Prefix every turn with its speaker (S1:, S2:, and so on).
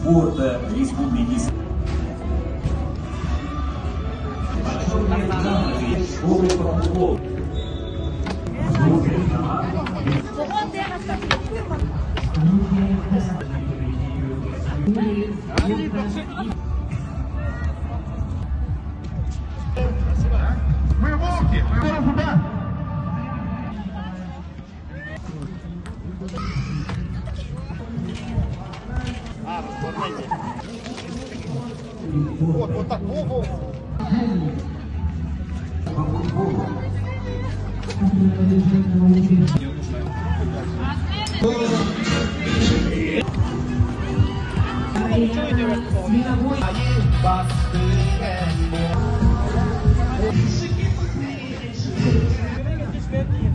S1: спорта Республики школы по футболу.
S2: Мы волки! Мы сюда! Вот так, во.
S1: Кто